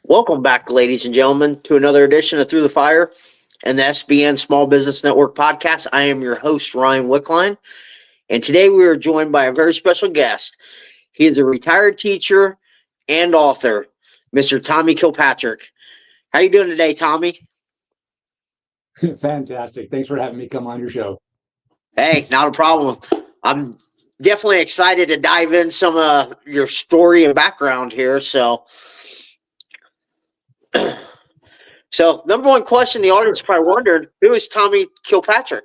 Welcome back, ladies and gentlemen, to another edition of Through the Fire and the SBN Small Business Network podcast. I am your host, Ryan Wickline, and today we are joined by a very special guest. He is a retired teacher and author, Mr. Tommy Kilpatrick. How you doing today, Tommy? Fantastic. Thanks for having me come on your show. Hey, not a problem. I'm definitely excited to dive in some of your story and background here. So, number one question the audience probably wondered, who is Tommy Kilpatrick?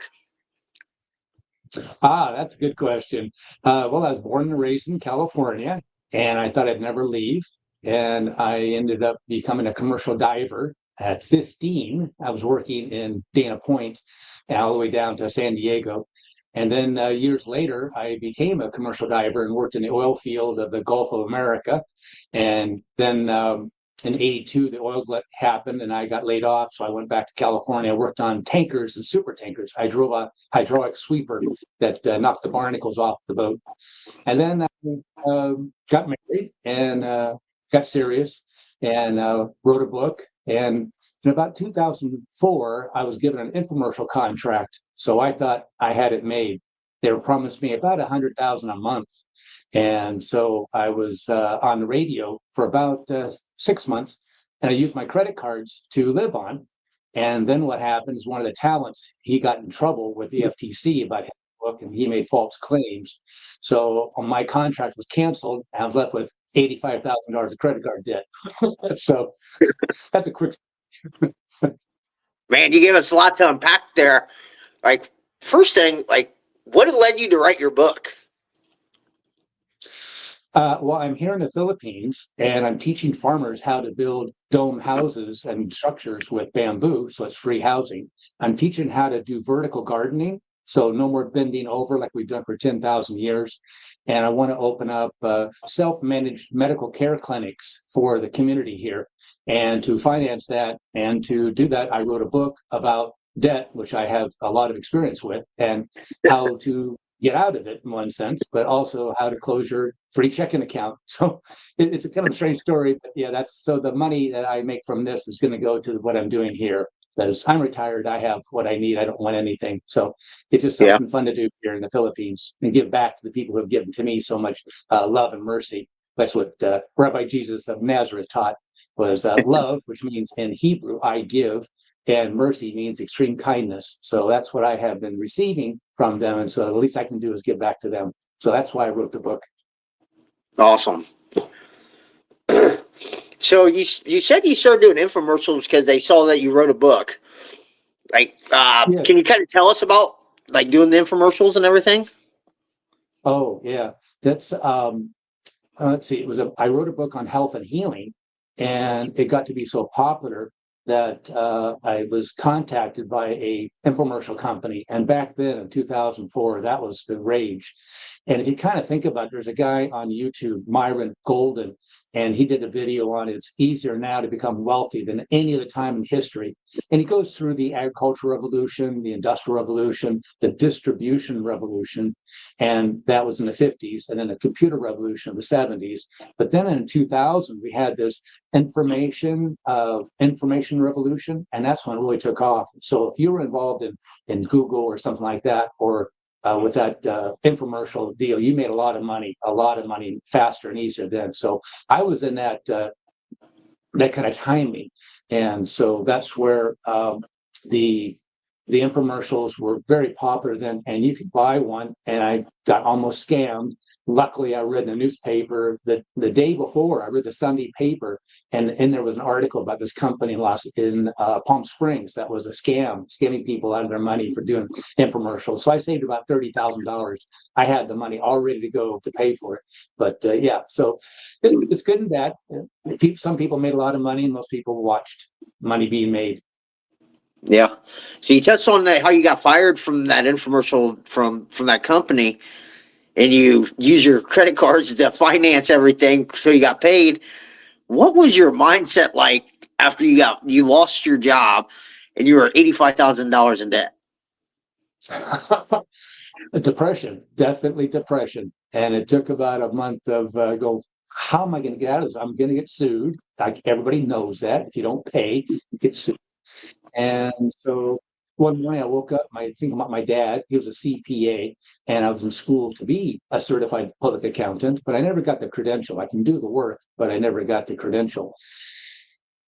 That's a good question. Well, I was born and raised in California, and I thought I'd never leave. And I ended up becoming a commercial diver at 15. I was working in Dana Point, all the way down to San Diego. And then years later, I became a commercial diver and worked in the oil field of the Gulf of America. And then in 82, the oil glut happened and I got laid off. So I went back to California. I worked on tankers and super tankers. I drove a hydraulic sweeper that knocked the barnacles off the boat. And then I got married and got serious and wrote a book. And in about 2004, I was given an infomercial contract. So I thought I had it made. They promised me about $100,000 a month. And so I was on the radio for about 6 months, and I used my credit cards to live on. And then what happened is one of the talents, he got in trouble with the FTC about his book, and he made false claims. So my contract was canceled, and I was left with $85,000 of credit card debt. So that's a quick. Man, you gave us a lot to unpack there. Like, first thing, what led you to write your book? Well, I'm here in the Philippines, and I'm teaching farmers how to build dome houses and structures with bamboo, so it's free housing. I'm teaching how to do vertical gardening, so no more bending over like we've done for 10,000 years. And I want to open up self-managed medical care clinics for the community here. And to finance that and to do that, I wrote a book about debt, which I have a lot of experience with, and how to get out of it in one sense, but also how to close your free checking account. So it's a kind of a strange story, but yeah, that's so the money that I make from this is going to go to what I'm doing here. Because I'm retired, I have what I need. I don't want anything. So it's just something fun to do here in the Philippines and give back to the people who have given to me so much love and mercy. That's what Rabbi Jesus of Nazareth taught was love, which means in Hebrew, I give, and mercy means extreme kindness. So that's what I have been receiving from them. And so the least I can do is give back to them. So that's why I wrote the book. Awesome. So you said you started doing infomercials because they saw that you wrote a book. Yes. Can you kind of tell us about doing the infomercials and everything? Oh, yeah. That's let's see. I wrote a book on health and healing, and it got to be so popular that I was contacted by a infomercial company. And back then in 2004, that was the rage. And if you kind of think about it, there's a guy on YouTube, Myron Golden, and he did a video on it's easier now to become wealthy than any other time in history. And he goes through the agricultural revolution, the industrial revolution, the distribution revolution, and that was in the 50s, and then the computer revolution of the 70s. But then in 2000, we had this information revolution, and that's when it really took off. So if you were involved in Google or something like that, or with that infomercial deal, you made a lot of money faster and easier then. So I was in that kind of timing. And so that's where the infomercials were very popular then, and you could buy one, and I got almost scammed. Luckily, I read in the newspaper that the day before, I read the Sunday paper, and there was an article about this company in Palm Springs that was a scam, scamming people out of their money for doing infomercials. So I saved about $30,000. I had the money all ready to go to pay for it. But yeah, so it's good and bad. Some people made a lot of money, and most people watched money being made. Yeah. So you touched on how you got fired from that infomercial from that company, and you use your credit cards to finance everything so you got paid. What was your mindset like after you lost your job and you were $85,000 in debt? Depression, definitely depression. And it took about a month of how am I going to get out of this? I'm going to get sued. Like everybody knows that. If you don't pay, you get sued. And so one morning I woke up, thinking about my dad. He was a CPA, and I was in school to be a certified public accountant, but I never got the credential. I can do the work, but I never got the credential.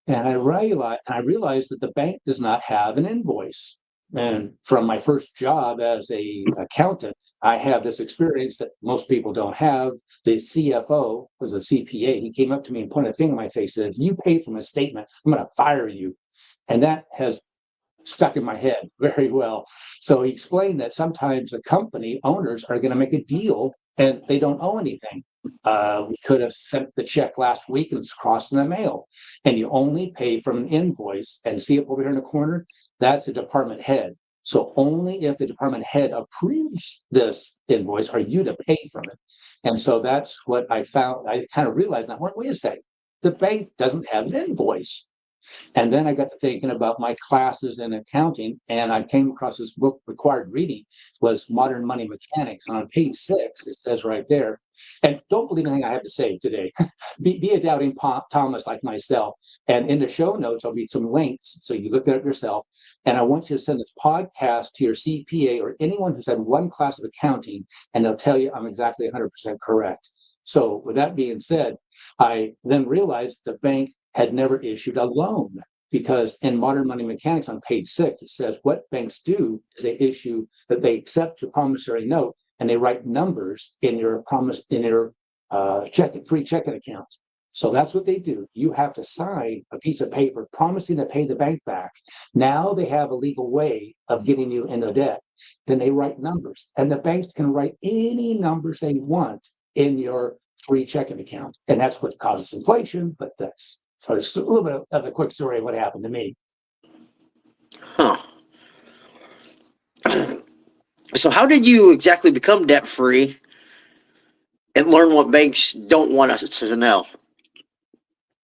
And I realized that the bank does not have an invoice. And from my first job as a accountant, I have this experience that most people don't have. The CFO was a CPA. He came up to me and pointed a finger in my face and said, "If you pay for my statement, I'm going to fire you." And that has stuck in my head very well. So he explained that sometimes the company owners are going to make a deal and they don't owe anything. We could have sent the check last week and it's crossing the mail, and you only pay from an invoice. And see it over here in the corner? That's a department head. So only if the department head approves this invoice are you to pay from it. And so that's what I found. I kind of realized that, wait a second, the bank doesn't have an invoice. And then I got to thinking about my classes in accounting, and I came across this book, required reading was Modern Money Mechanics. And on page 6, it says right there, and don't believe anything I have to say today. Be a doubting Thomas like myself. And in the show notes, I'll be some links so you look it up yourself. And I want you to send this podcast to your CPA or anyone who's had one class of accounting, and they'll tell you I'm exactly 100% correct. So with that being said, I then realized the bank had never issued a loan, because in Modern Money Mechanics on page 6, it says what banks do is they accept your promissory note and they write numbers in your free checking account. So that's what they do. You have to sign a piece of paper promising to pay the bank back. Now they have a legal way of getting you into debt. Then they write numbers, and the banks can write any numbers they want in your free checking account. And that's what causes inflation, but that's so it's a little bit of a quick story of what happened to me. Huh. So how did you exactly become debt free and learn what banks don't want us to know?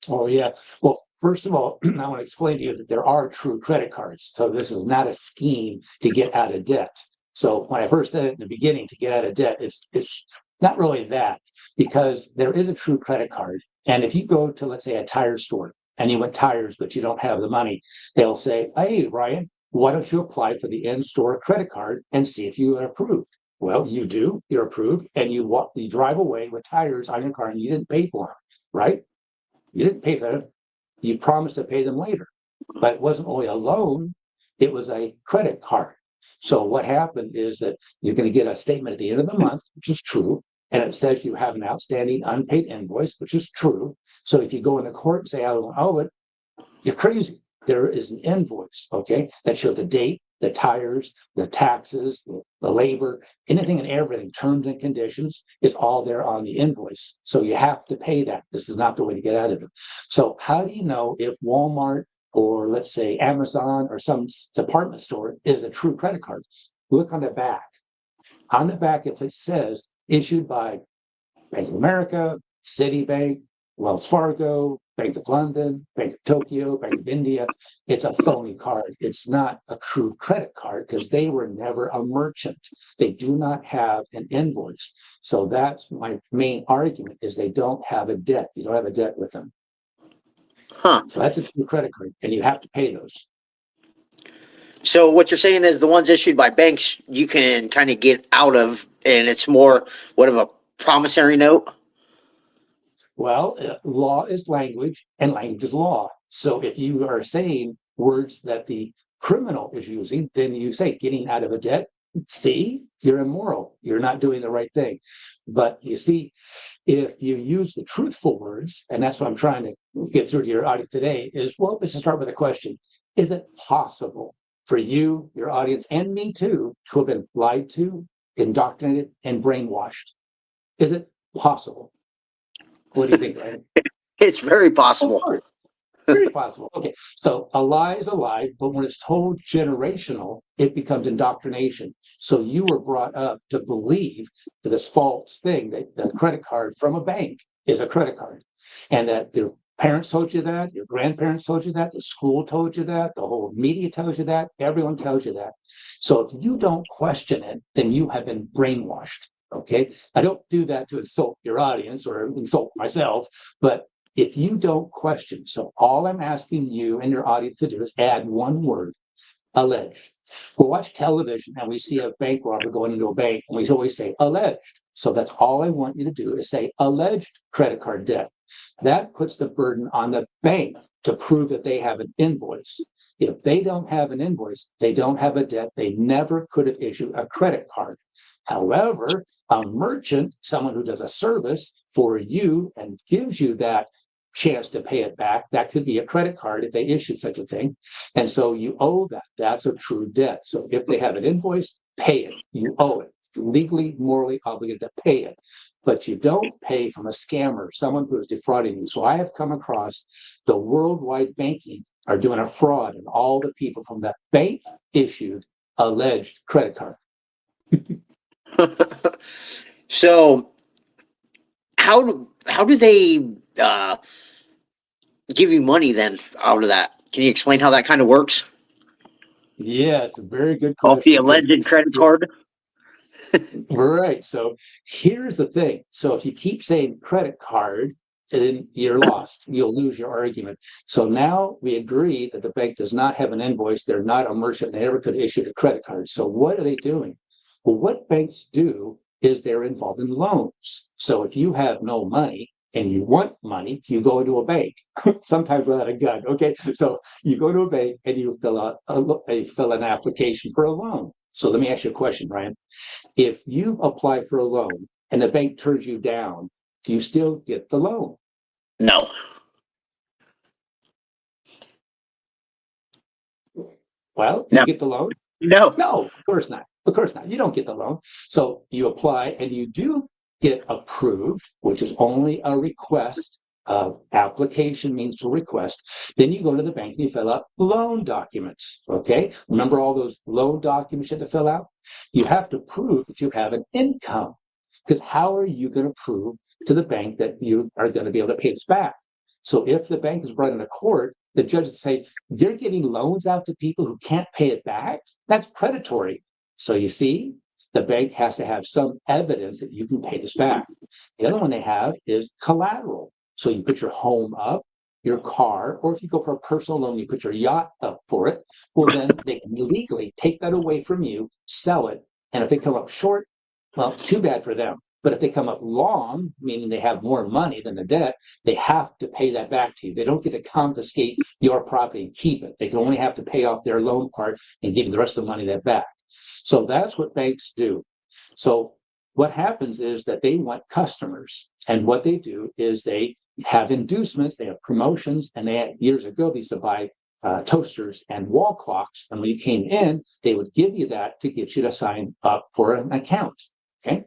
Oh, yeah. Well, first of all, I want to explain to you that there are true credit cards. So this is not a scheme to get out of debt. So when I first said it in the beginning, to get out of debt, it's not really that, because there is a true credit card. And if you go to, let's say, a tire store and you want tires, but you don't have the money, they'll say, "Hey, Ryan, why don't you apply for the in-store credit card and see if you are approved?" Well, you do, you're approved, and you drive away with tires on your car and you didn't pay for them, right? You didn't pay for them. You promised to pay them later. But it wasn't only a loan, it was a credit card. So what happened is that you're going to get a statement at the end of the month, which is true. And it says you have an outstanding unpaid invoice, which is true. So if you go into court and say, "I don't owe it," you're crazy. There is an invoice, okay, that shows the date, the tires, the taxes, the labor, anything and everything, terms and conditions, is all there on the invoice. So you have to pay that. This is not the way to get out of it. So how do you know if Walmart or, let's say, Amazon or some department store is a true credit card? Look on the back. On the back, if it says issued by Bank of America, Citibank, Wells Fargo, Bank of London, Bank of Tokyo, Bank of India, it's a phony card. It's not a true credit card because they were never a merchant. They do not have an invoice. So that's my main argument, is they don't have a debt. You don't have a debt with them. Huh. So that's a true credit card, and you have to pay those. So what you're saying is the ones issued by banks you can kind of get out of, and it's more what of a promissory note? Well, law is language and language is law. So if you are saying words that the criminal is using, then you say getting out of a debt. See, you're immoral. You're not doing the right thing. But you see, if you use the truthful words, and that's what I'm trying to get through to your audience today, is, well, let's just start with a question. Is it possible for you, your audience, and me too, to have been lied to, indoctrinated, and brainwashed? Is it possible? What do you think, Ryan? It's very Of possible. course, very possible. Okay, so a lie is a lie, but when it's told generational, it becomes indoctrination. So you were brought up to believe this false thing that the credit card from a bank is a credit card, and that your parents told you that, your grandparents told you that, the school told you that, the whole media tells you that, everyone tells you that. So if you don't question it, then you have been brainwashed. Okay. I don't do that to insult your audience or insult myself, but if you don't question, so all I'm asking you and your audience to do is add one word, alleged. We watch television and we see a bank robber going into a bank and we always say alleged. So that's all I want you to do is say alleged credit card debt. That puts the burden on the bank to prove that they have an invoice. If they don't have an invoice, they don't have a debt. They never could have issued a credit card. However, a merchant, someone who does a service for you and gives you that chance to pay it back, that could be a credit card if they issue such a thing. And so you owe that. That's a true debt. So if they have an invoice, pay it. You owe it. You're legally, morally obligated to pay it. But you don't pay from a scammer, someone who is defrauding you. So I have come across the worldwide banking are doing a fraud, and all the people from that bank issued alleged credit card. So how do they give you money then out of that? Can you explain how that kind of works? Yeah, it's a very good Off the question. alleged credit card? Right. So here's the thing. So if you keep saying credit card, then you're lost. You'll lose your argument. So now we agree that the bank does not have an invoice. They're not a merchant. They never could issue a credit card. So what are they doing? Well, what banks do is they're involved in loans. So if you have no money and you want money, you go into a bank, sometimes without a gun. Okay. So you go to a bank and you fill out fill an application for a loan. So let me ask you a question, Ryan. If you apply for a loan and the bank turns you down, do you still get the loan? No. Well, do No. you get the loan? No. No, of course not. Of course not. You don't get the loan. So you apply and you do get approved, which is only a request. Application means to request. Then you go to the bank and you fill out loan documents. Okay. Remember all those loan documents you have to fill out? You have to prove that you have an income. Because how are you going to prove to the bank that you are going to be able to pay this back? So if the bank is brought into court, the judges say they're giving loans out to people who can't pay it back. That's predatory. So you see, the bank has to have some evidence that you can pay this back. The other one they have is collateral. So you put your home up, your car, or if you go for a personal loan, you put your yacht up for it. Well, then they can legally take that away from you, sell it. And if they come up short, well, too bad for them. But if they come up long, meaning they have more money than the debt, they have to pay that back to you. They don't get to confiscate your property and keep it. They can only have to pay off their loan part and give you the rest of the money that back. So that's what banks do. So what happens is that they want customers. And what they do is they have inducements, they have promotions, and they had, years ago, they used to buy toasters and wall clocks. And when you came in, they would give you that to get you to sign up for an account. Okay.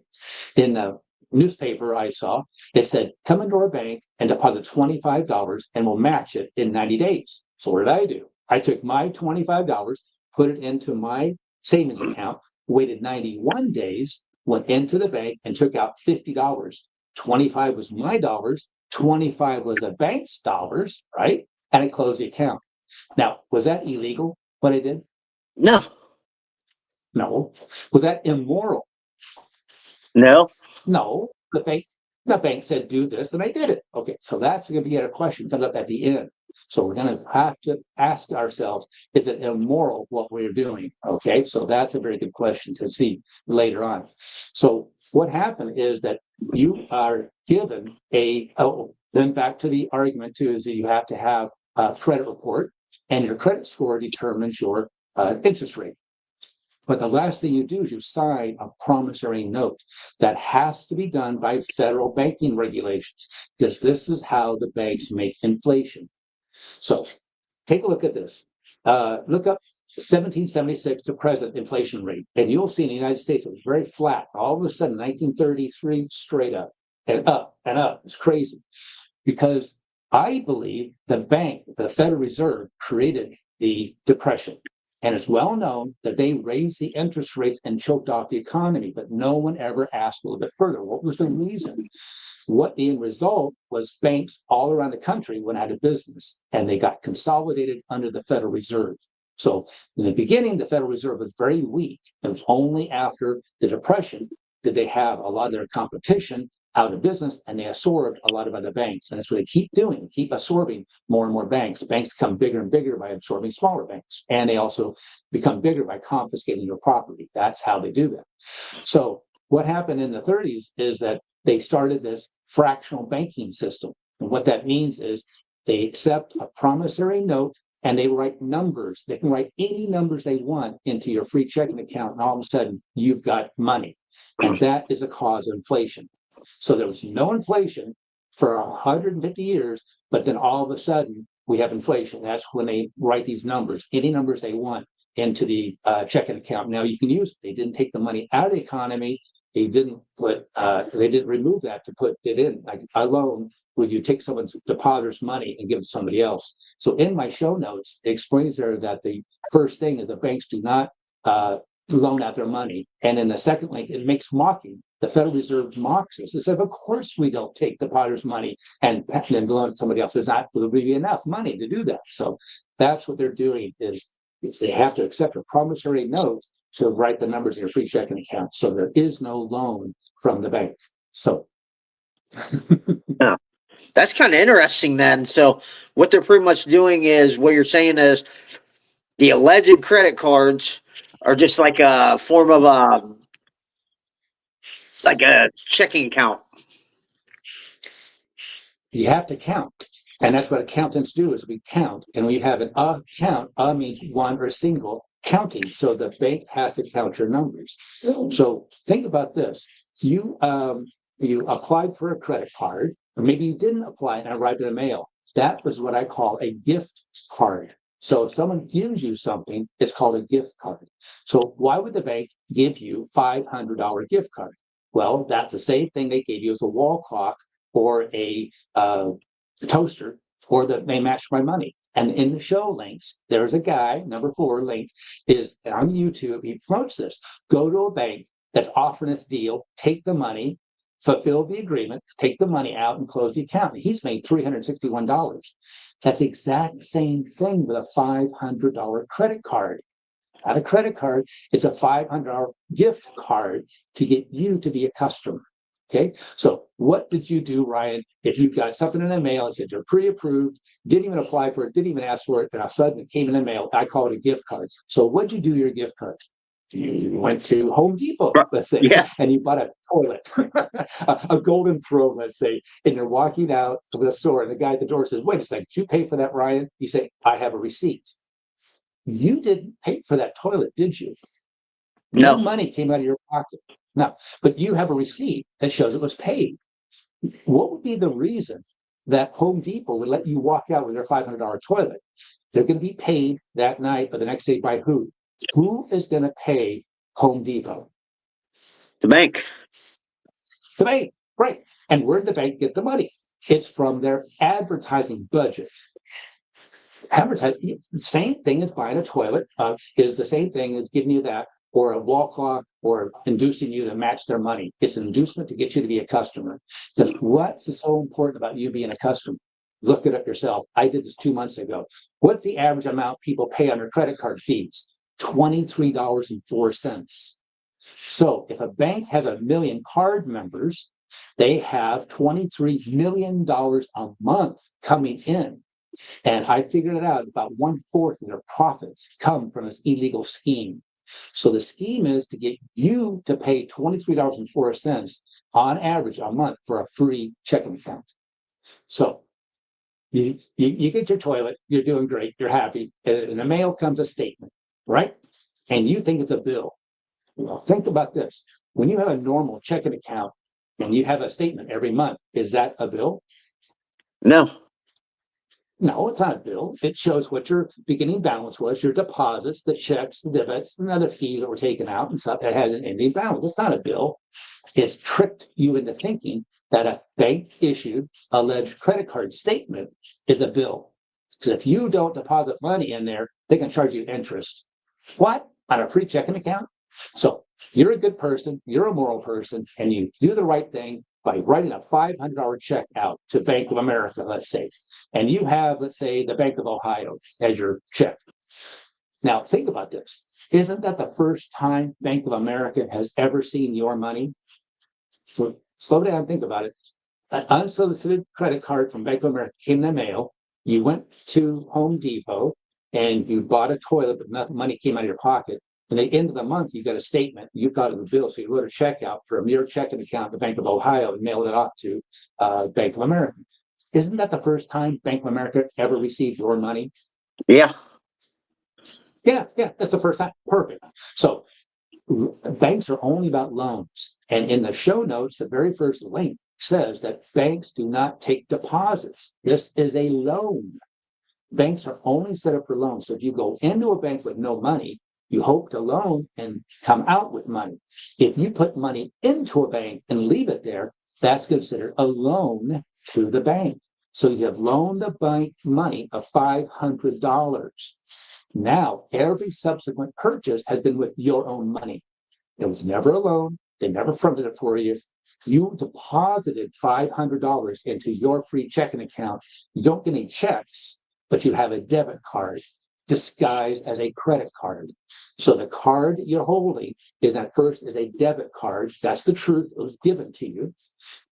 In a newspaper I saw, it said, come into our bank and deposit $25 and we'll match it in 90 days. So what did I do? I took my $25, put it into my savings account, waited 91 days, went into the bank and took out $50. 25 was my dollars, 25 was the bank's dollars, right? And I closed the account. Now, was that illegal, what I did? No. No. Was that immoral? No. No. The bank said do this, and I did it. Okay, so that's going to be a question comes up at the end. So we're going to have to ask ourselves, is it immoral what we're doing? Okay, so that's a very good question to see later on. So what happened is that you are given then back to the argument too, is that you have to have a credit report, and your credit score determines your interest rate. But the last thing you do is you sign a promissory note that has to be done by federal banking regulations, because this is how the banks make inflation. So take a look at this. Look up 1776 to present inflation rate, and you'll see in the United States it was very flat. All of a sudden, 1933, straight up and up and up. It's crazy because I believe the Federal Reserve, created the Depression. And it's well known that they raised the interest rates and choked off the economy, but no one ever asked a little bit further. What was the reason? What the end result was, banks all around the country went out of business and they got consolidated under the Federal Reserve. So in the beginning, the Federal Reserve was very weak. It was only after the Depression did they have a lot of their competition out of business, and they absorbed a lot of other banks. And that's what they keep doing. They keep absorbing more and more banks. Banks become bigger and bigger by absorbing smaller banks. And they also become bigger by confiscating your property. That's how they do that. So what happened in the 30s is that they started this fractional banking system. And what that means is they accept a promissory note and they write numbers. They can write any numbers they want into your free checking account. And all of a sudden, you've got money. And that is a cause of inflation. So there was no inflation for 150 years, but then all of a sudden we have inflation. That's when they write these numbers, any numbers they want into the checking account. Now you can use it. They didn't take the money out of the economy. They didn't remove that to put it in. Like a loan, would you take someone's depositor's money and give it to somebody else? So in my show notes, it explains there that the first thing is the banks do not loan out their money. And in the second link, it makes mocking. The Federal Reserve mocks us. It said, of course we don't take depositors' money and then loan it to somebody else. There'll be enough money to do that. So that's what they're doing is they have to accept a promissory note to write the numbers in your free checking account. So there is no loan from the bank. So Yeah. That's kind of interesting then. So what they're pretty much doing is what you're saying is the alleged credit cards are just like a form of like a checking account. you have to count. And that's what accountants do is we count. And we have an count. Means one or single counting. So the bank has to count your numbers. So think about this. You applied for a credit card, or maybe you didn't apply and arrived in the mail. That was what I call a gift card. So if someone gives you something, it's called a gift card. So why would the bank give you $500 gift card? Well, that's the same thing they gave you as a wall clock or a toaster, or that they match my money. And in the show links, there's a guy, number 4 link, is on YouTube. He promotes this. Go to a bank that's offering this deal, take the money, fulfill the agreement, take the money out and close the account. He's made $361. That's the exact same thing with a $500 credit card. Not a credit card, it's a $500 gift card to get you to be a customer. Okay, so what did you do, Ryan, if you got something in the mail and said you're pre-approved, didn't even apply for it, didn't even ask for it, and all of a sudden it came in the mail? I call it a gift card. So what'd you do your gift card? You went to Home Depot, let's say, and you bought a toilet, a golden throw, let's say, and you're walking out of the store, and the guy at the door says, wait a second, did you pay for that, Ryan? You say, I have a receipt. You didn't pay for that toilet, did you? No money came out of your pocket. No, but you have a receipt that shows it was paid. What would be the reason that Home Depot would let you walk out with their $500 toilet? They're going to be paid that night or the next day by who? Who is going to pay Home Depot? The bank. The bank, right. And where did the bank get the money? It's from their advertising budget. Advertising, same thing as buying a toilet, is the same thing as giving you that, or a wall clock, or inducing you to match their money. It's an inducement to get you to be a customer. Because what's so important about you being a customer? Look it up yourself. I did this 2 months ago. What's the average amount people pay on their credit card fees? $23.04. So if a bank has 1 million card members, they have $23 million a month coming in. And I figured it out, about 1/4 of their profits come from this illegal scheme. So the scheme is to get you to pay $23.04 on average a month for a free checking account. So you get your toilet, you're doing great, you're happy, and in the mail comes a statement, right? And you think it's a bill. Well, think about this. When you have a normal checking account and you have a statement every month, is that a bill? No. No, it's not a bill. It shows what your beginning balance was, your deposits, the checks, the debits, and other fees that were taken out and stuff that had an ending balance. It's not a bill. It's tricked you into thinking that a bank-issued alleged credit card statement is a bill. Because if you don't deposit money in there, they can charge you interest. What? On a free checking account? So you're a good person, you're a moral person, and you do the right thing by writing a $500 check out to Bank of America, let's say, and you have, let's say, the Bank of Ohio as your check. Now, think about this. Isn't that the first time Bank of America has ever seen your money? So slow down and think about it. An unsolicited credit card from Bank of America came in the mail. You went to Home Depot and you bought a toilet, but nothing money came out of your pocket. And at the end of the month, you got a statement. You thought it was a bill, so you wrote a check out for a mere checking account at the Bank of Ohio and mailed it off to Bank of America. Isn't that the first time Bank of America ever received your money? Yeah. Yeah, that's the first time. Perfect. So banks are only about loans. And in the show notes, the very first link says that banks do not take deposits. This is a loan. Banks are only set up for loans. So if you go into a bank with no money, you hope to loan and come out with money. If you put money into a bank and leave it there, that's considered a loan to the bank. So you have loaned the bank money of $500. Now, every subsequent purchase has been with your own money. It was never a loan. They never fronted it for you. You deposited $500 into your free checking account. You don't get any checks, but you have a debit card disguised as a credit card. So the card that you're holding is at first is a debit card. That's the truth. It was given to you.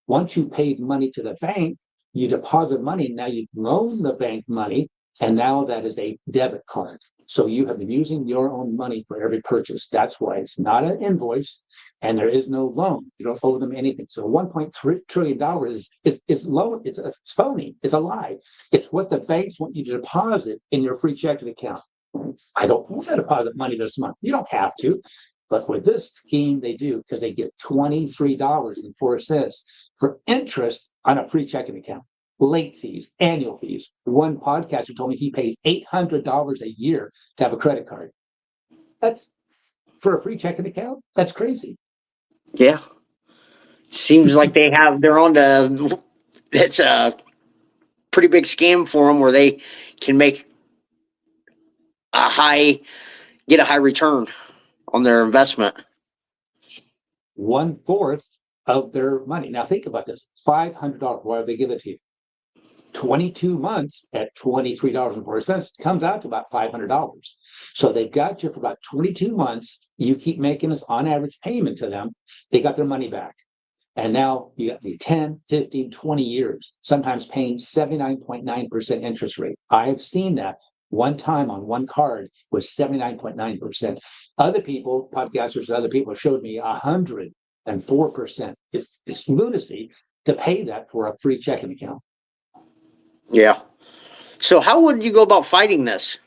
Once you paid money to the bank, you deposit money. Now you loan the bank money, and now that is a debit card. So you have been using your own money for every purchase. That's why it's not an invoice and there is no loan. You don't owe them anything. So $1.3 trillion is loan. It's phony. It's a lie. It's what the banks want you to deposit in your free checking account. I don't want to deposit money this month. You don't have to. But with this scheme, they do because they get $23.04 for interest on a free checking account. Late fees, annual fees. One podcaster told me he pays $800 a year to have a credit card. That's for a free checking account. That's crazy. Yeah. Seems like they're on the, it's a pretty big scam for them where they can make get a high return on their investment. 1/4 of their money. Now think about this. $500. Why do they give it to you? 22 months at $23.04 comes out to about $500. So they've got you for about 22 months. You keep making this on average payment to them. They got their money back. And now you got the 10, 15, 20 years, sometimes paying 79.9% interest rate. I have seen that one time on one card was 79.9%. Other people, podcasters and other people showed me 104%. It's lunacy to pay that for a free checking account. Yeah. So how would you go about fighting this?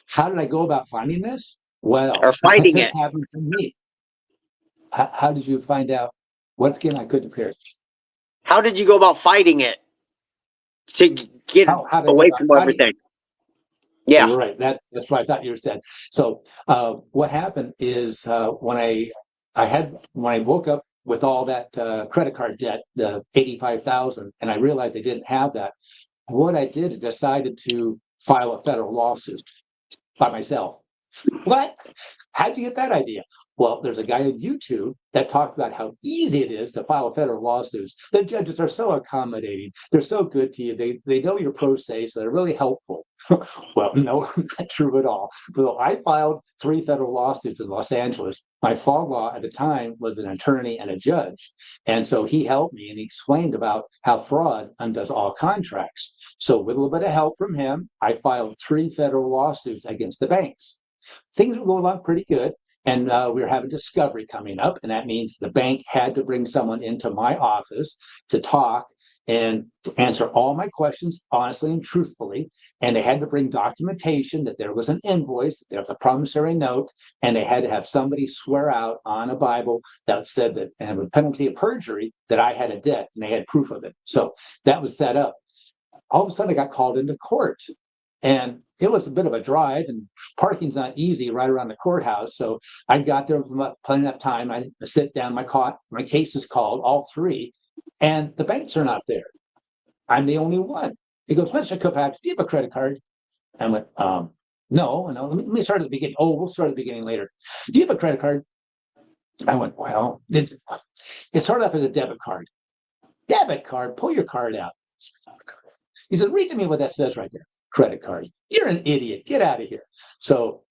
How did I go about finding this? Well, Or fighting this it? happened to me. How did you find out what skin I couldn't hear? How did you go about fighting it to get How did I go away about from finding it? everything? Yeah. Right. That's what I thought you said. So what happened is when I woke up with all that credit card debt, the 85,000, and I realized I didn't have that. What I did, I decided to file a federal lawsuit by myself. What? How'd you get that idea? Well, there's a guy on YouTube that talked about how easy it is to file federal lawsuits. The judges are so accommodating. They're so good to you. They know you're pro se, so they're really helpful. Well, no, not true at all. So I filed 3 federal lawsuits in Los Angeles. My father-in-law at the time was an attorney and a judge. And so he helped me and he explained about how fraud undoes all contracts. So with a little bit of help from him, I filed 3 federal lawsuits against the banks. Things were going along pretty good. And we were having discovery coming up. And that means the bank had to bring someone into my office to talk and to answer all my questions honestly and truthfully. And they had to bring documentation that there was an invoice, that there was a promissory note, and they had to have somebody swear out on a Bible that said that, and with penalty of perjury, that I had a debt, and they had proof of it. So that was set up. All of a sudden, I got called into court. And it was a bit of a drive, and parking's not easy right around the courthouse. So I got there with plenty of time. I sit down, my case is called, all 3, and the banks are not there. I'm the only one. He goes, Mr. Kopak, do you have a credit card? I went, no. Let me start at the beginning. Oh, we'll start at the beginning later. Do you have a credit card? I went, well, it started off as a debit card. Debit card, pull your card out. He said, read to me what that says right there. credit card. You're an idiot. Get out of here. So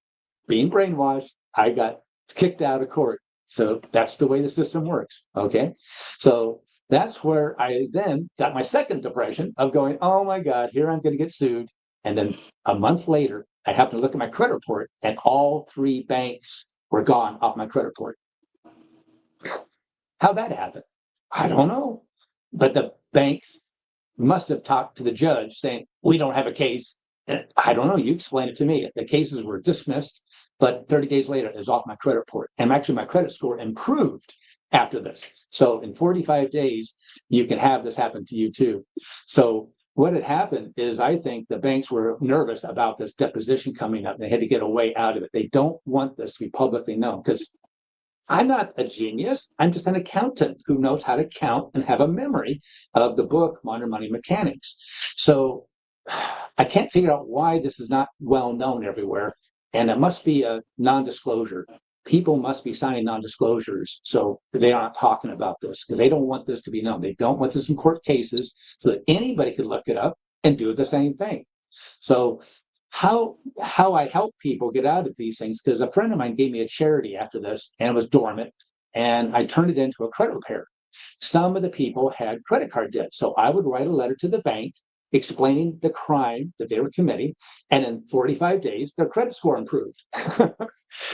being brainwashed, I got kicked out of court. So that's the way the system works. Okay. So that's where I then got my second depression of going, oh my God, here I'm going to get sued. And then a month later, I happened to look at my credit report and all three banks were gone off my credit report. How'd that happen? I don't know. But the banks must have talked to the judge saying, we don't have a case. And I don't know. You explain it to me. The cases were dismissed, but 30 days later, it was off my credit report. And actually, my credit score improved after this. So in 45 days, you can have this happen to you too. So what had happened is I think the banks were nervous about this deposition coming up. And they had to get a way out of it. They don't want this to be publicly known because I'm not a genius. I'm just an accountant who knows how to count and have a memory of the book, Modern Money Mechanics. So I can't figure out why this is not well known everywhere. And it must be a non-disclosure. People must be signing non-disclosures so they aren't talking about this because they don't want this to be known. They don't want this in court cases so that anybody could look it up and do the same thing. So how I help people get out of these things, because a friend of mine gave me a charity after this and it was dormant, and I turned it into a credit repair. Some of the people had credit card debt. So I would write a letter to the bank explaining the crime that they were committing. And in 45 days, their credit score improved.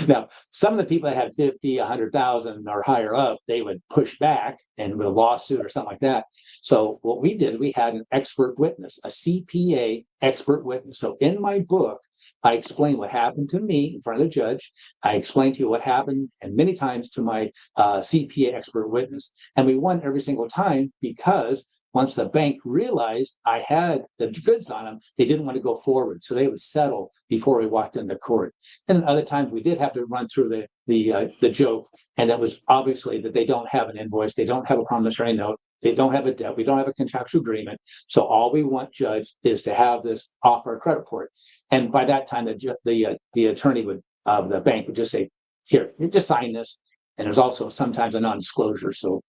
Now, some of the people that had 50, 100,000 or higher up, they would push back and with a lawsuit or something like that. So what we did, we had an expert witness, a CPA expert witness. So in my book, I explained what happened to me in front of the judge. I explained to you what happened, and many times to my CPA expert witness. And we won every single time because once the bank realized I had the goods on them, they didn't want to go forward. So they would settle before we walked into court. And then other times we did have to run through the joke. And that was obviously that they don't have an invoice. They don't have a promissory note. They don't have a debt. We don't have a contractual agreement. So all we want, Judge, is to have this off our credit report. And by that time, the attorney of the bank would just say, here, you just sign this. And there's also sometimes a non-disclosure. So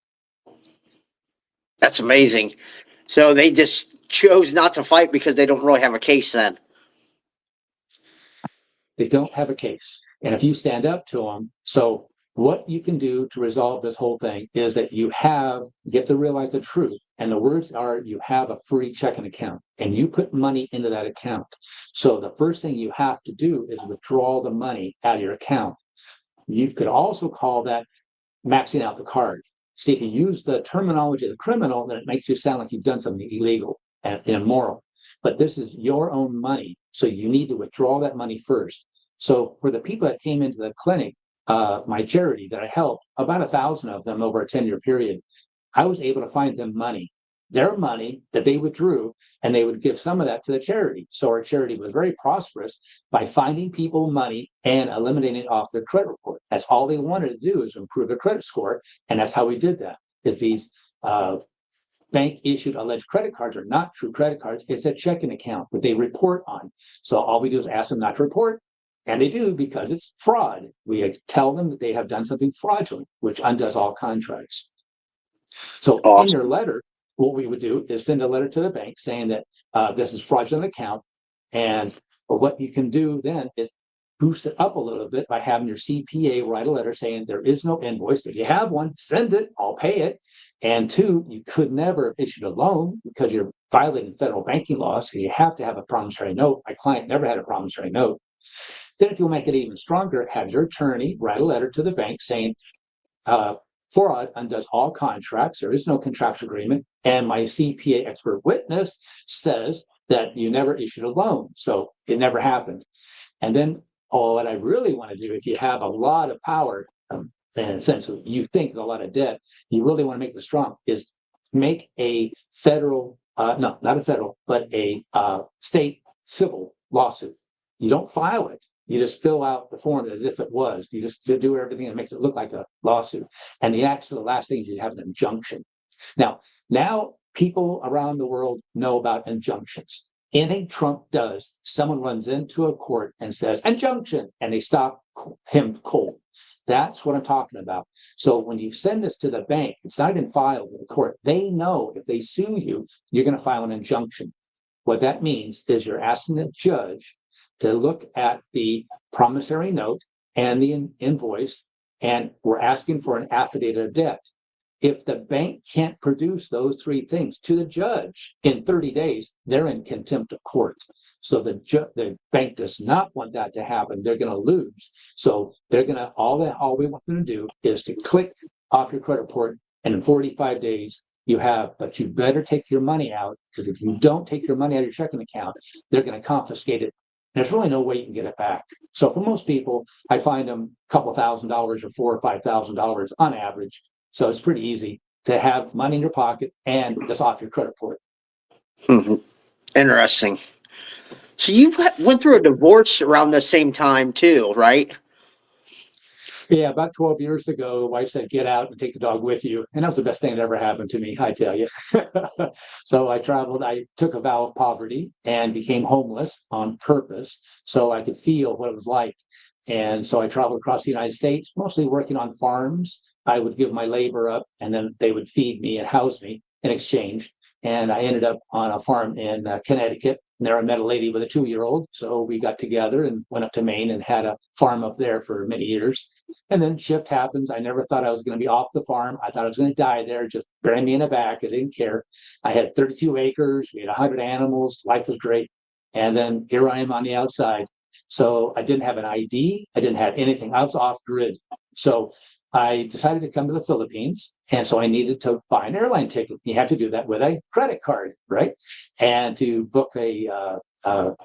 That's amazing. So they just chose not to fight because they don't really have a case then. they don't have a case. And if you stand up to them, so what you can do to resolve this whole thing is that you get to realize the truth. And the words are, you have a free checking account and you put money into that account. So the first thing you have to do is withdraw the money out of your account. You could also call that maxing out the card. See, if you use the terminology of the criminal, then it makes you sound like you've done something illegal and immoral. But this is your own money. So you need to withdraw that money first. So for the people that came into the clinic, my charity that I helped, about 1,000 of them over a 10-year period, I was able to find them money, their money that they withdrew, and they would give some of that to the charity. So our charity was very prosperous by finding people money and eliminating it off their credit report. That's all they wanted to do is improve their credit score. And that's how we did that, is these bank issued alleged credit cards are not true credit cards. It's a checking account that they report on. So all we do is ask them not to report. And they do because it's fraud. We tell them that they have done something fraudulent, which undoes all contracts. So in your letter, what we would do is send a letter to the bank saying that this is fraudulent account. And what you can do then is boost it up a little bit by having your CPA write a letter saying there is no invoice. If you have one, send it, I'll pay it. And two, you could never have issued a loan because you're violating federal banking laws because you have to have a promissory note. My client never had a promissory note. Then if you'll make it even stronger, have your attorney write a letter to the bank saying, fraud undoes all contracts. There is no contractual agreement. And my CPA expert witness says that you never issued a loan. So it never happened. And then what I really want to do, if you have a lot of power, in a sense, you think a lot of debt, you really want to make this strong, is make a federal, no, not a federal, but a state civil lawsuit. You don't file it. You just fill out the form as if it was. You just do everything that makes it look like a lawsuit. And the last thing is you have an injunction. Now people around the world know about injunctions. Anything Trump does, someone runs into a court and says, injunction, and they stop him cold. That's what I'm talking about. So when you send this to the bank, it's not even filed with the court. They know if they sue you, you're going to file an injunction. What that means is you're asking the judge to look at the promissory note and the invoice, and we're asking for an affidavit of debt. If the bank can't produce those three things to the judge in 30 days, they're in contempt of court. So the bank does not want that to happen. They're going to lose. So they're going to, all we want them to do is to click off your credit report, and in 45 days you have, but you better take your money out, because if you don't take your money out of your checking account, they're going to confiscate it. There's really no way you can get it back. So for most people, I find them a couple $1,000 or $4,000 or $5,000 on average. So it's pretty easy to have money in your pocket and just off your credit report. Interesting. So you went through a divorce around the same time too, right? Yeah, about 12 years ago, the wife said, get out and take the dog with you. And that was the best thing that ever happened to me, I tell you. So I traveled, I took a vow of poverty and became homeless on purpose so I could feel what it was like. And so I traveled across the United States, mostly working on farms. I would give my labor up, and then they would feed me and house me in exchange. And I ended up on a farm in Connecticut. And there I met a lady with a 2-year-old. So we got together and went up to Maine and had a farm up there for many years. And then shift happens. I never thought I was going to be off the farm. I thought I was going to die there. Just bury me in the back. I didn't care. I had 32 acres. We had 100 animals. Life was great. And then here I am on the outside. So I didn't have an ID. I didn't have anything. I was off grid. So I decided to come to the Philippines. And so I needed to buy an airline ticket. You have to do that with a credit card, right? And to book to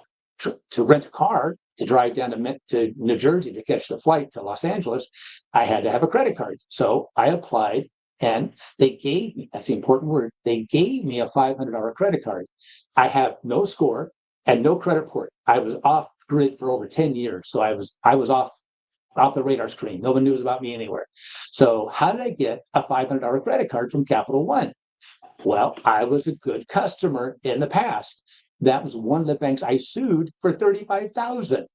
rent a car to drive down to New Jersey to catch the flight to Los Angeles, I had to have a credit card. So I applied, and they gave me, that's the important word, they gave me a $500 credit card. I have no score and no credit report. I was off grid for over 10 years. So I was off the radar screen. No one knew about me anywhere. So how did I get a $500 credit card from Capital One? Well, I was a good customer in the past. That was one of the banks I sued for $35,000.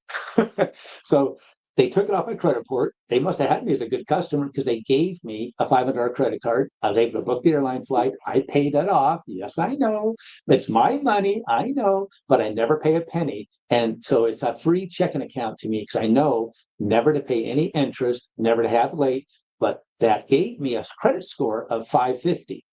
So they took it off my credit report. They must have had me as a good customer because they gave me a $500 credit card. I was able to book the airline flight. I paid that off. Yes, I know. It's my money. I know, but I never pay a penny. And so it's a free checking account to me because I know never to pay any interest, never to have late. But that gave me a credit score of 550.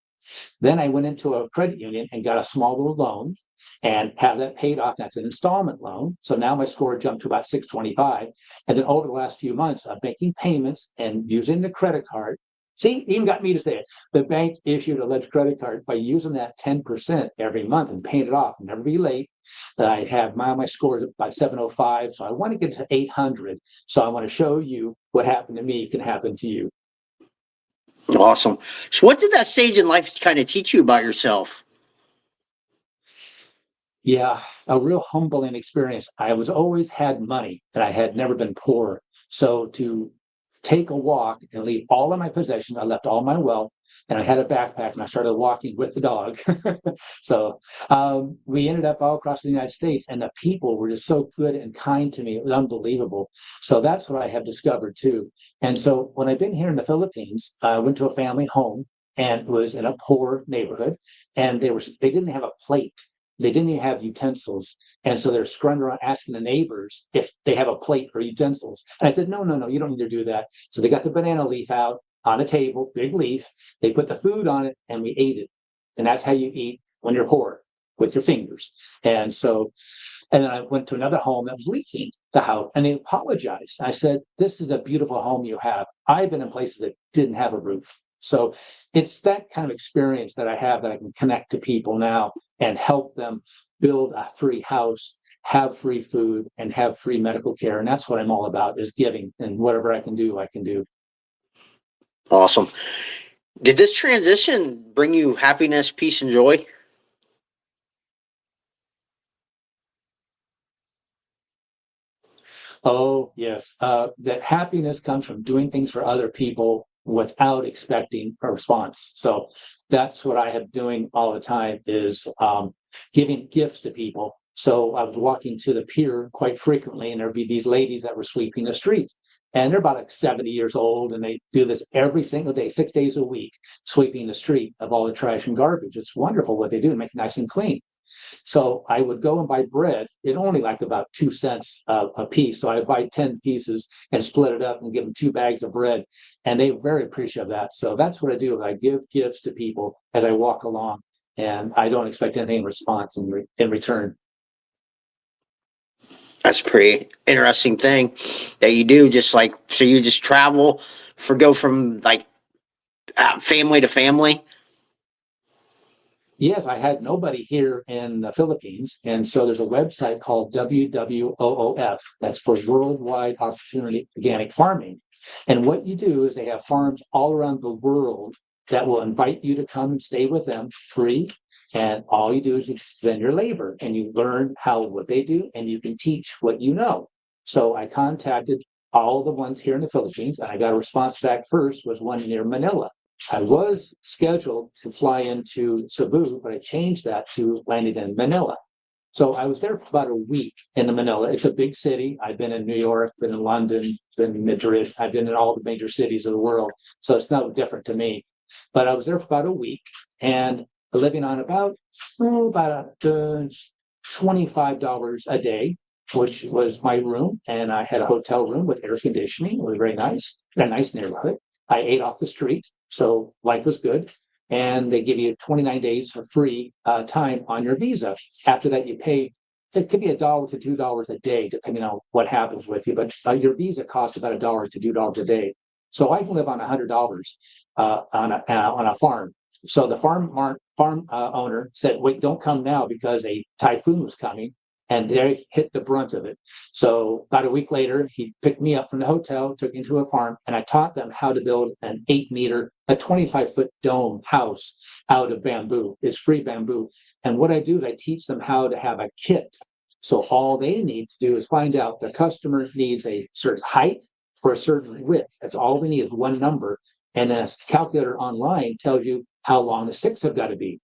Then I went into a credit union and got a small little loan and have that paid off. That's an installment loan. So now my score jumped to about 625. And then over the last few months of making payments and using the credit card, see, even got me to say it. The bank issued a alleged credit card by using that 10% every month and paying it off, never be late. I have my score is about 705. So I want to get to 800. So I want to show you what happened to me can happen to you. Awesome. So what did that stage in life kind of teach you about yourself? Yeah, a real humbling experience. I was always had money and I had never been poor. So to take a walk and leave all of my possessions, I left all my wealth, and I had a backpack and I started walking with the dog. So we ended up all across the United States, and the people were just so good and kind to me. It was unbelievable. So that's what I have discovered too. And so when I've been here in the Philippines, I went to a family home and it was in a poor neighborhood, and they didn't have a plate. They didn't even have utensils. And so they're screwing around asking the neighbors if they have a plate or utensils. And I said, no, you don't need to do that. So they got the banana leaf out on a table, big leaf. They put the food on it and we ate it. And that's how you eat when you're poor, with your fingers. And then I went to another home that was leaking the house, and they apologized. I said, this is a beautiful home you have. I've been in places that didn't have a roof. So it's that kind of experience that I have that I can connect to people now and help them build a free house, have free food, and have free medical care. And that's what I'm all about, is giving. And whatever I can do, I can do. Awesome. Did this transition bring you happiness, peace, and joy? Oh, yes. That happiness comes from doing things for other people without expecting a response. So that's what I have doing all the time, is giving gifts to people. So I was walking to the pier quite frequently, and there'd be these ladies that were sweeping the street. And they're about like 70 years old, and they do this every single day, 6 days a week, sweeping the street of all the trash and garbage. It's wonderful what they do to make it nice and clean. So I would go and buy bread. It only like about 2 cents a piece. So I would buy 10 pieces and split it up and give them 2 bags of bread. And they were very appreciative of that. So that's what I do. I give gifts to people as I walk along, and I don't expect anything in response in return. That's a pretty interesting thing that you do. Just like, so you just travel go from like family to family. Yes, I had nobody here in the Philippines. And so there's a website called WWOOF. That's for Worldwide Opportunity Organic Farming. And what you do is they have farms all around the world that will invite you to come and stay with them free. And all you do is you spend your labor and you learn what they do, and you can teach what you know. So I contacted all the ones here in the Philippines, and I got a response back. First was one near Manila. I was scheduled to fly into Cebu, but I changed that to landing in Manila. So I was there for about a week in Manila. It's a big city. I've been in New York, been in London, been in Madrid. I've been in all the major cities of the world. So it's not different to me. But I was there for about a week and living on about $25 a day, which was my room. And I had a hotel room with air conditioning. It was very nice, a nice neighborhood. I ate off the street, so life was good. And they give you 29 days for free time on your visa. After that, you pay. It could be $1 to $2 a day, depending on what happens with you. But your visa costs about $1 to $2 a day. So I can live on $100 on a farm. So the farm owner said, "Wait, don't come now because a typhoon was coming." And they hit the brunt of it. So about a week later, he picked me up from the hotel, took me to a farm, and I taught them how to build an 8-meter, a 25-foot dome house out of bamboo. It's free bamboo. And what I do is I teach them how to have a kit. So all they need to do is find out the customer needs a certain height or a certain width. That's all we need is one number. And then a calculator online tells you how long the sticks have got to be.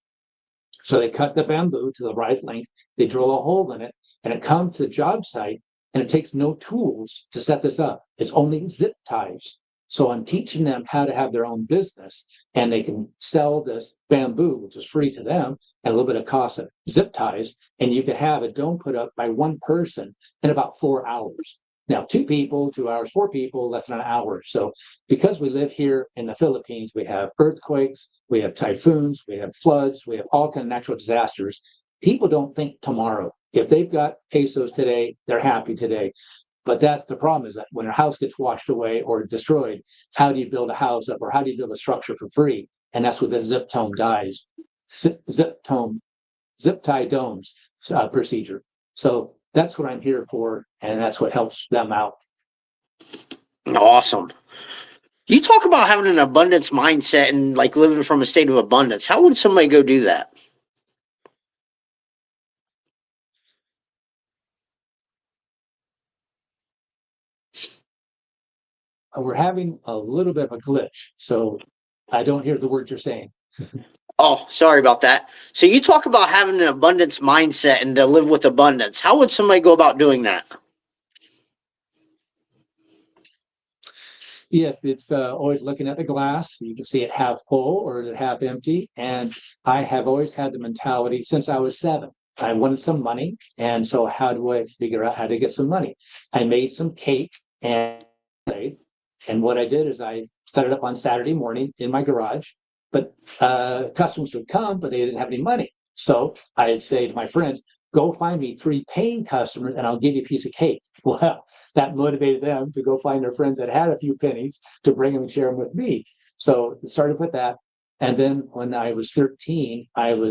So they cut the bamboo to the right length, they drill a hole in it, and it comes to the job site, and it takes no tools to set this up. It's only zip ties. So I'm teaching them how to have their own business, and they can sell this bamboo, which is free to them, and a little bit of cost of zip ties, and you could have a dome put up by one person in about 4 hours. Now, 2 people, 2 hours, 4 people, less than an hour. So because we live here in the Philippines, we have earthquakes, we have typhoons, we have floods, we have all kinds of natural disasters. People don't think tomorrow. If they've got pesos today, they're happy today. But that's the problem, is that when a house gets washed away or destroyed, how do you build a house up, or how do you build a structure for free? And that's what the zip tie domes procedure. So that's what I'm here for, and that's what helps them out. Awesome. You talk about having an abundance mindset and like living from a state of abundance. How would somebody go do that? We're having a little bit of a glitch, so I don't hear the word you're saying. Oh, sorry about that. So you talk about having an abundance mindset and to live with abundance. How would somebody go about doing that? Yes, it's always looking at the glass. You can see it half full or it half empty. And I have always had the mentality since I was 7. I wanted some money. And so how do I figure out how to get some money? I made some cake and what I did is I set it up on Saturday morning in my garage. But customers would come, but they didn't have any money. So I'd say to my friends, "Go find me 3 paying customers and I'll give you a piece of cake." Well, that motivated them to go find their friends that had a few pennies to bring them and share them with me. So it started with that. And then when I was 13,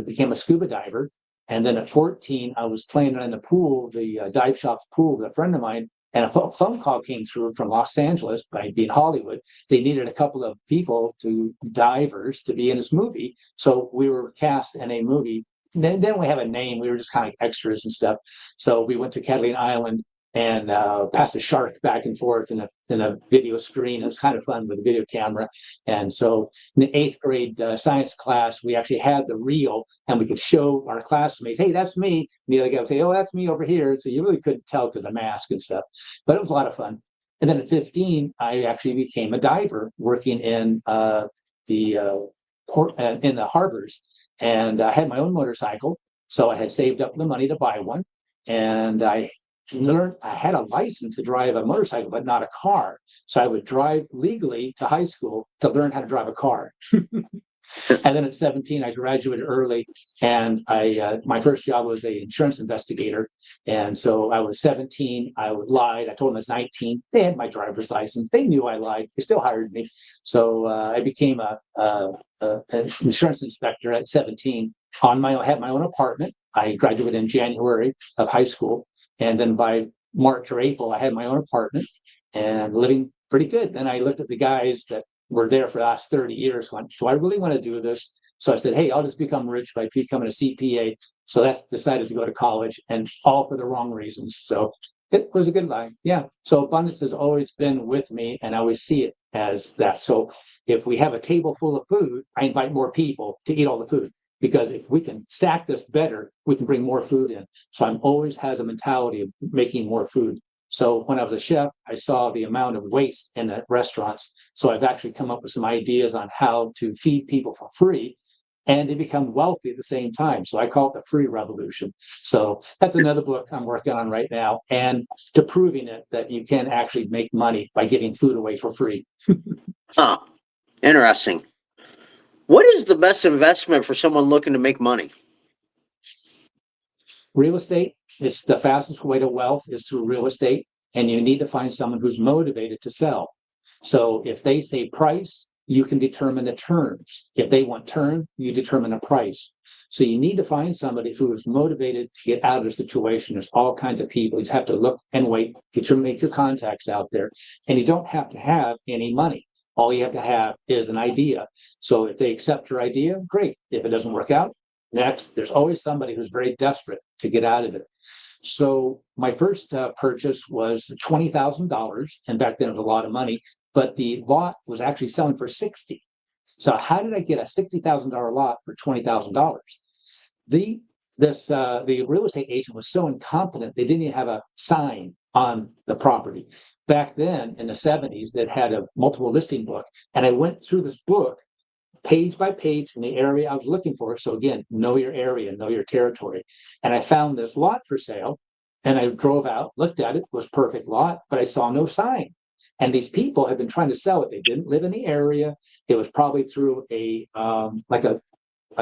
became a scuba diver. And then at 14, I was playing in the pool, the dive shop's pool with a friend of mine. And a phone call came through from Los Angeles, by being Hollywood. They needed a couple of people, divers, to be in this movie. So we were cast in a movie. Then we have a name. We were just kind of extras and stuff. So we went to Catalina Island and passed a shark back and forth in a video screen. It was kind of fun with a video camera. And so in the 8th grade science class, we actually had the reel, and we could show our classmates, "Hey, that's me." And the other guy would say, "Oh, that's me over here." So you really couldn't tell because of the mask and stuff. But it was a lot of fun. And then at 15, I actually became a diver, working in the port in the harbors. And I had my own motorcycle. So I had saved up the money to buy one, and I had a license to drive a motorcycle, but not a car. So I would drive legally to high school to learn how to drive a car. And then at 17, I graduated early, and my first job was an insurance investigator. And so I was 17. I lied. I told them I was 19. They had my driver's license. They knew I lied. They still hired me. So I became an insurance inspector at 17. I had my own apartment. I graduated in January of high school, and then by March or April, I had my own apartment and living pretty good. Then I looked at the guys that were there for the last 30 years going, do I really want to do this? So I said, hey, I'll just become rich by becoming a CPA. So that's decided to go to college, and all for the wrong reasons. So it was a good lie. Yeah. So abundance has always been with me, and I always see it as that. So if we have a table full of food, I invite more people to eat all the food, because if we can stack this better, we can bring more food in. So I'm always has a mentality of making more food. So when I was a chef, I saw the amount of waste in the restaurants. So I've actually come up with some ideas on how to feed people for free and to become wealthy at the same time. So I call it the free revolution. So that's another book I'm working on right now, and to proving it that you can actually make money by giving food away for free. Huh. Interesting. What is the best investment for someone looking to make money? Real estate is the fastest way to wealth is through real estate, and you need to find someone who's motivated to sell. So if they say price, you can determine the terms. If they want term, you determine a price. So you need to find somebody who is motivated to get out of the situation. There's all kinds of people. You just have to look and wait, make your contacts out there. And you don't have to have any money. All you have to have is an idea. So if they accept your idea, great. If it doesn't work out, next. There's always somebody who's very desperate to get out of it. So my first purchase was $20,000, and back then it was a lot of money, but the lot was actually selling for 60. So how did I get a $60,000 lot for $20,000? The real estate agent was so incompetent, they didn't even have a sign on the property. Back then in the 70s, that had a multiple listing book, and I went through this book page by page in the area I was looking for. So again, know your area, know your territory. And I found this lot for sale, and I drove out, looked at it, was perfect lot, but I saw no sign. And these people had been trying to sell it. They didn't live in the area. It was probably through like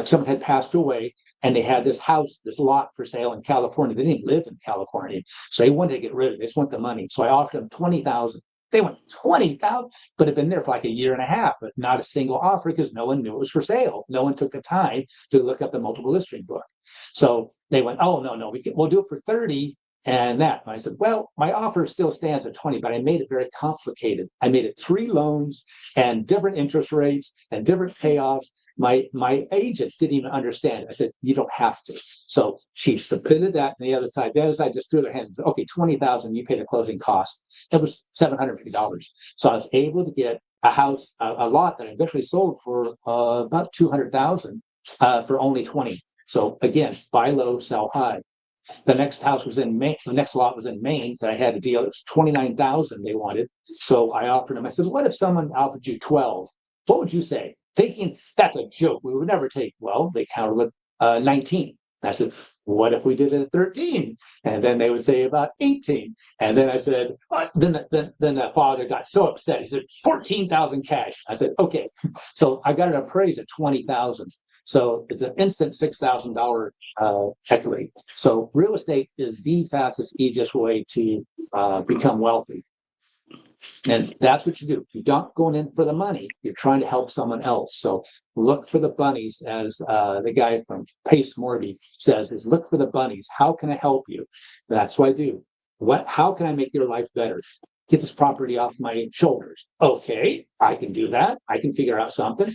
someone had passed away, and they had this house, this lot for sale in California. They didn't live in California, so they wanted to get rid of it. They just want the money. So I offered them $20,000. They went 20,000, but had been there for like a year and a half, but not a single offer because no one knew it was for sale. No one took the time to look up the multiple listing book. So they went, oh, no, we'll do it for 30 and that. And I said, well, my offer still stands at 20, but I made it very complicated. I made it 3 loans and different interest rates and different payoffs. My agent didn't even understand it. I said, you don't have to. So she submitted that, and the other side just threw their hands and said, okay, 20,000, you paid a closing cost. It was $750. So I was able to get a house, a lot that I eventually sold for about 200,000 for only 20. So again, buy low, sell high. The next house was in Maine. The next lot was in Maine that I had a deal. It was 29,000 they wanted. So I offered them. I said, what if someone offered you 12? What would you say? Thinking that's a joke. We would never take. Well, they countered with 19. I said, what if we did it at 13? And then they would say about 18. And then I said, then the father got so upset. He said, 14,000 cash. I said, okay. So I got it appraised at 20,000. So it's an instant $6,000 equity. So real estate is the fastest, easiest way to become wealthy. And that's what you do. You're not going in for the money. You're trying to help someone else. So look for the bunnies, as the guy from Pace Morby says, is look for the bunnies. How can I help you? That's what I do. How can I make your life better? Get this property off my shoulders. Okay, I can do that. I can figure out something.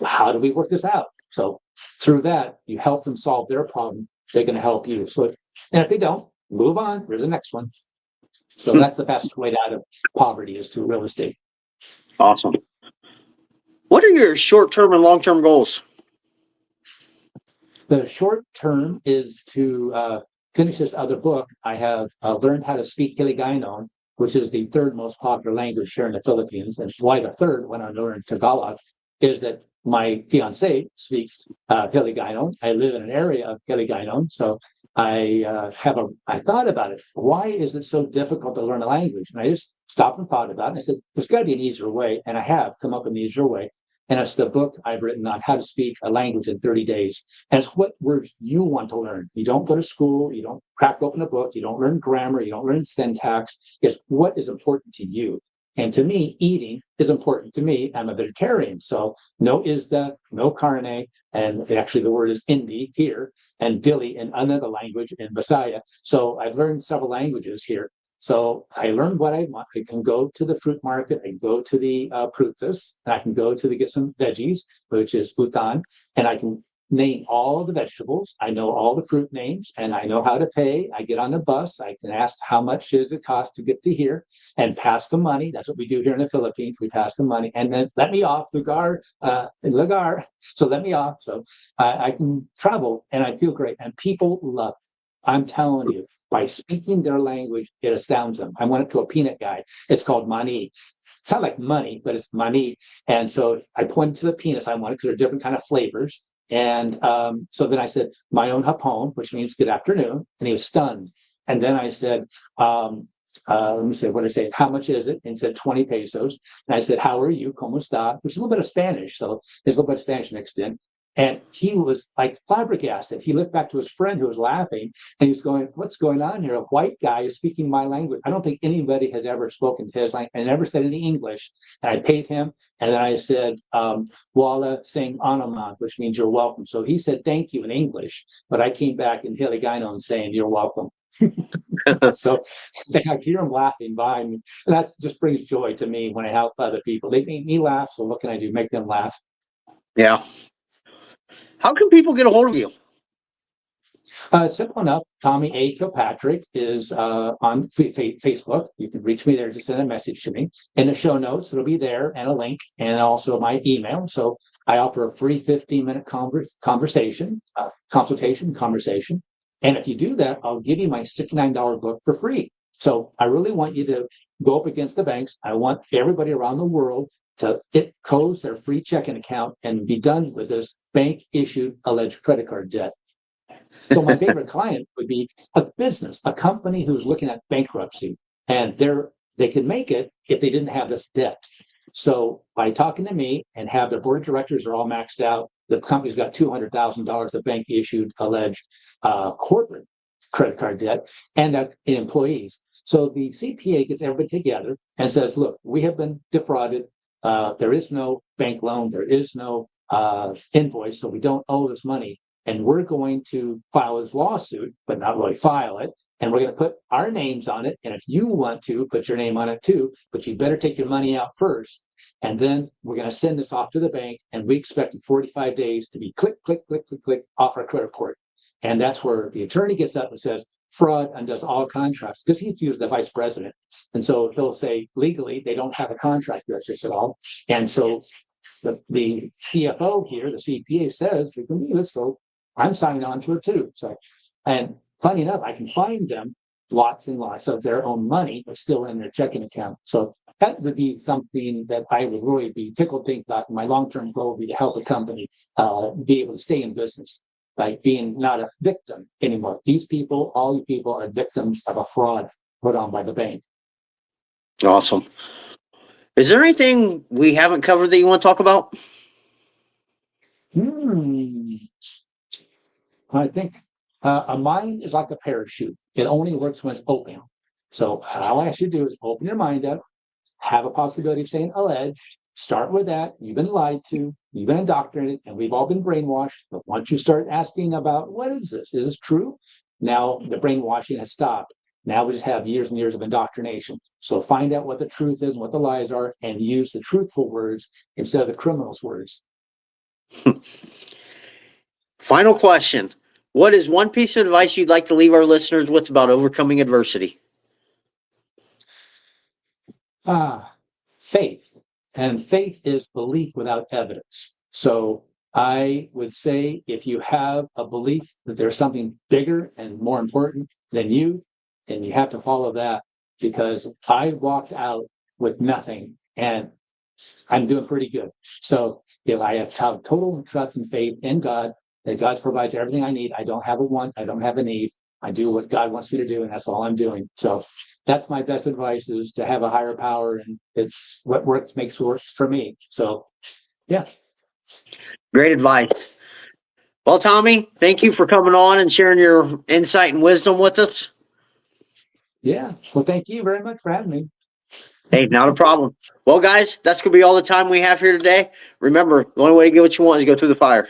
How do we work this out? So through that, you help them solve their problem. They're going to help you. So if they don't, move on. Here's the next one. So that's the best way out of poverty is through real estate. Awesome. What are your short-term and long-term goals? The short term is to finish this other book. I have learned how to speak Hiligaynon, which is the 3rd most popular language here in the Philippines. And why the 3rd, when I learned Tagalog, is that my fiance speaks Hiligaynon. I live in an area of Hiligaynon, so I thought about it. Why is it so difficult to learn a language? And I just stopped and thought about it. And I said, there's got to be an easier way. And I have come up with an easier way. And it's the book I've written on how to speak a language in 30 days. And it's what words you want to learn. You don't go to school. You don't crack open a book. You don't learn grammar. You don't learn syntax. It's what is important to you. And to me, eating is important to me. I'm a vegetarian. So no isda, no carne. And actually the word is indi here and dilly in another language in Visaya. So I've learned several languages here. So I learned what I want. I can go to the fruit market. I can go to the frutas, and I can go to get some veggies, which is utan, and I can name all of the vegetables. I know all the fruit names, and I know how to pay. I get on the bus. I can ask how much does it cost to get to here and pass the money. That's what we do here in the Philippines. We pass the money and then let me off, lugar, lugar. So let me off. So I can travel and I feel great. And people love it. I'm telling you, by speaking their language, it astounds them. I went up to a peanut guy. It's called mani. It's not like money, but it's mani. And so I pointed to the peanuts I wanted because they're different kind of flavors. And so then I said, my own hapon, which means good afternoon. And he was stunned. And then I said, let me say, what did I say? How much is it? And he said 20 pesos. And I said, how are you? ¿Cómo está? Which is a little bit of Spanish. So there's a little bit of Spanish mixed in. And he was like flabbergasted. He looked back to his friend who was laughing and he's going, what's going on here? A white guy is speaking my language. I don't think anybody has ever spoken his language and never said any English. And I paid him. And then I said, Wala saying Anaman, which means you're welcome. So he said, thank you in English. But I came back in Hiligaynon saying, you're welcome. So I hear them laughing behind me. And that just brings joy to me when I help other people. They make me laugh. So what can I do? Make them laugh. Yeah. How can people get a hold of you? Simple enough. Tommy A. Kilpatrick is on Facebook. You can reach me there. Just send a message to me. In the show notes, it'll be there and a link and also my email. So I offer a free 15-minute consultation. And if you do that, I'll give you my $69 book for free. So I really want you to go up against the banks. I want everybody around the world to close their free checking account and be done with this bank-issued alleged credit card debt. So my favorite client would be a business, a company who's looking at bankruptcy, and they could make it if they didn't have this debt. So by talking to me and have their board of directors are all maxed out, the company's got $200,000 of bank-issued alleged corporate credit card debt and employees. So the CPA gets everybody together and says, look, we have been defrauded. There is no bank loan. There is no invoice. So we don't owe this money. And we're going to file this lawsuit, but not really file it. And we're going to put our names on it. And if you want to, put your name on it too. But you better take your money out first. And then we're going to send this off to the bank. And we expect in 45 days to be click, click, click, click, click off our credit report. And that's where the attorney gets up and says, fraud undoes all contracts, because he's usually the vice president. And so he'll say, legally, they don't have a contract basis at all. And so the CFO here, the CPA says, we can do this. So I'm signing on to it too. So, and funny enough, I can find them lots and lots of their own money, but still in their checking account. So that would be something that I would really be tickled pink about. My long-term goal would be to help a company be able to stay in business by being not a victim anymore. These people, all you people are victims of a fraud put on by the bank. Awesome. Is there anything we haven't covered that you want to talk about? I think a mind is like a parachute. It only works when it's open. So all I ask you to do is open your mind up, have a possibility of saying alleged, start with that. You've been lied to, you've been indoctrinated, and we've all been brainwashed. But once you start asking about what is this? Is this true? Now the brainwashing has stopped. Now we just have years and years of indoctrination. So find out what the truth is and what the lies are and use the truthful words instead of the criminal's words. Final question. What is one piece of advice you'd like to leave our listeners with about overcoming adversity? Faith. And faith is belief without evidence. So I would say if you have a belief that there's something bigger and more important than you, then you have to follow that, because I walked out with nothing. And I'm doing pretty good. So if I have total trust and faith in God, that God provides everything I need. I don't have a want. I don't have a need. I do what God wants me to do, and that's all I'm doing. So that's my best advice, is to have a higher power, and it's what makes works for me. So yeah. Great advice. Well, Tommy, thank you for coming on and sharing your insight and wisdom with us. Yeah. Well, thank you very much for having me. Hey, not a problem. Well, guys, that's going to be all the time we have here today. Remember, the only way to get what you want is go through the fire.